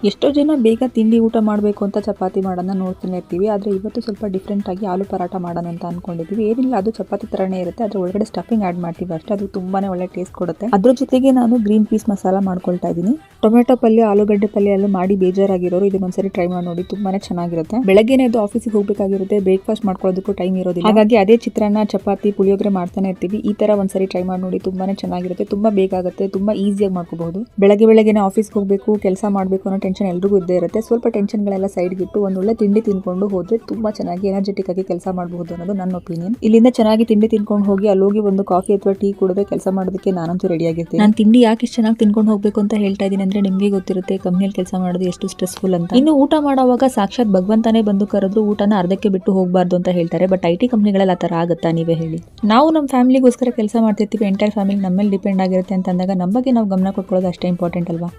ಎಷ್ಟೋ ಜನ ಬೇಗ ತಿಂಡಿ ಊಟ ಮಾಡಬೇಕು ಅಂತ ಚಪಾತಿ ಮಾಡೋಣ ನೋಡ್ತಾನೆ ಇರ್ತೀವಿ. ಆದರೆ ಇವತ್ತು ಸ್ವಲ್ಪ ಡಿಫ್ರೆಂಟ್ ಆಗಿ ಆಲೂ ಪರಾಟ ಮಾಡೋಣ ಅಂತ ಅನ್ಕೊಂಡಿದ್ದೀವಿ. ಏನಿಲ್ಲ, ಅದು ಚಪಾತಿ ತರನೇ ಇರುತ್ತೆ, ಅದ್ರ ಒಳಗಡೆ ಸ್ಟಫಿಂಗ್ ಆಡ್ ಮಾಡ್ತೀವಿ ಅಷ್ಟೇ. ಅದು ತುಂಬಾನೇ ಒಳ್ಳೆ ಟೇಸ್ಟ್ ಕೊಡುತ್ತೆ. ಅದ್ರ ಜೊತೆಗೆ ನಾನು ಗ್ರೀನ್ ಪೀಸ್ ಮಸಾಲ ಮಾಡ್ಕೊಳ್ತಾ ಇದ್ದೀನಿ. ಟೊಮೆಟೊ ಪಲ್ಯ, ಆಲೂಗಡ್ಡೆ ಪಲ್ಯ ಎಲ್ಲ ಮಾಡಿ ಬೇಜಾರಾಗಿರೋರು ಇದನ್ನೊಂದ್ಸರಿ ಟ್ರೈ ಮಾಡಿ ನೋಡಿ, ತುಂಬಾನೇ ಚೆನ್ನಾಗಿರುತ್ತೆ. ಬೆಳಗ್ಗೆನೇ ಎದ್ದು ಆಫೀಸಿಗೆ ಹೋಗಬೇಕಾಗಿರುತ್ತೆ, ಬ್ರೇಕ್ಫಾಸ್ಟ್ ಮಾಡ್ಕೊಳ್ಳೋದಕ್ಕೂ ಟೈಮ್ ಇರೋದಿಲ್ಲ. ಹಾಗಾಗಿ ಅದೇ ಚಿತ್ರಾನ್ನ, ಚಪಾತಿ, ಪುಳಿಯೋಗರೆ ಮಾಡ್ತಾನೆ ಇರ್ತೀವಿ. ಈ ತರ ಒಂದ್ಸರಿ ಟ್ರೈ ಮಾಡಿ ನೋಡಿ, ತುಂಬಾನೇ ಚೆನ್ನಾಗಿರುತ್ತೆ, ತುಂಬಾ ಬೇಗ ಆಗುತ್ತೆ, ತುಂಬಾ ಈಸಿಯಾಗಿ ಮಾಡ್ಕೋಬಹುದು. ಬೆಳಗ್ಗೆನೆ ಆಫೀಸ್ಗೆ ಹೋಗಬೇಕು, ಕೆಲಸ ಮಾಡಬೇಕು ಅನ್ನೋ ಟೆನ್ಷನ್ ಎಲ್ರಿಗೂ ಇದ್ದೇ ಇರುತ್ತೆ. ಸ್ವಲ್ಪ ಟೆನ್ಷನ್ಗಳೆಲ್ಲ ಸೈಡ್ಗೆ ಇಟ್ಟು ಒಂದು ಒಳ್ಳೆ ತಿಂಡಿ ತಿನ್ಕೊಂಡು ಹೋದ್ರೆ ತುಂಬಾ ಚೆನ್ನಾಗಿ ಎನರ್ಜೆಟಿಕ್ ಆಗಿ ಕೆಲಸ ಮಾಡಬಹುದು ಅನ್ನೋದು ನನ್ನ ಒಪಿನಿಯನ್. ಇಲ್ಲಿಂದ ಚೆನ್ನಾಗಿ ತಿಂಡಿ ತಿನ್ಕೊಂಡು ಹೋಗಿ ಅಲ್ಲೋಗಿ ಒಂದು ಕಾಫಿ ಅಥವಾ ಟೀ ಕುಡಿದ್ರೆ ಕೆಲಸ ಮಾಡೋದಕ್ಕೆ ನಾನಂತೂ ರೆಡಿ ಆಗಿರ್ತೀನಿ. ನಾನು ತಿಂಡಿ ಯಾಕೆ ಇಷ್ಟು ಚೆನ್ನಾಗಿ ತಿನ್ಕೊಂಡು ಹೋಗಬೇಕು ಅಂತ ಹೇಳ್ತಾ ಇದ್ದೀನಿ ಅಂದ್ರೆ, ನಿಮಗೆ ಗೊತ್ತಿರುತ್ತೆ ಕಂಪ್ನಿಯಲ್ಲಿ ಕೆಲಸ ಮಾಡೋದು ಎಷ್ಟು ಸ್ಟ್ರೆಸ್ಫುಲ್ ಅಂತ. ಇನ್ನು ಊಟ ಮಾಡುವಾಗ ಸಾಕ್ಷಾತ್ ಭಗವಂತನೇ ಬಂದು ಕರೆದ್ರು ಊಟನ ಅರ್ಧಕ್ಕೆ ಬಿಟ್ಟು ಹೋಗಬಾರ್ದು ಅಂತ ಹೇಳ್ತಾರೆ. ಬಟ್ IT ಕಂಪ್ನಿಗಳಲ್ಲಿ ಆ ತರ ಆಗುತ್ತಾ, ನೀವೇ ಹೇಳಿ? ನಾವು ನಮ್ಮ ಫ್ಯಾಮಿಲಿಗೋಸ್ಕರ ಕೆಲಸ ಮಾಡ್ತಿರ್ತೀವಿ, ಎಂಟೈರ್ ಫ್ಯಾಮಿಲಿ ನಮ್ಮ ಮೇಲೆ ಡಿಪೆಂಡ್ ಆಗಿರುತ್ತೆ ಅಂತ ಅಂದಾಗ ನಮ್ಮ ಬಗ್ಗೆ ನಾವು ಗಮನ ಕೊಟ್ಕೊಳ್ಳೋದು ಅಷ್ಟೇ ಇಂಪಾರ್ಟೆಂಟ್ ಅಲ್ವಾ?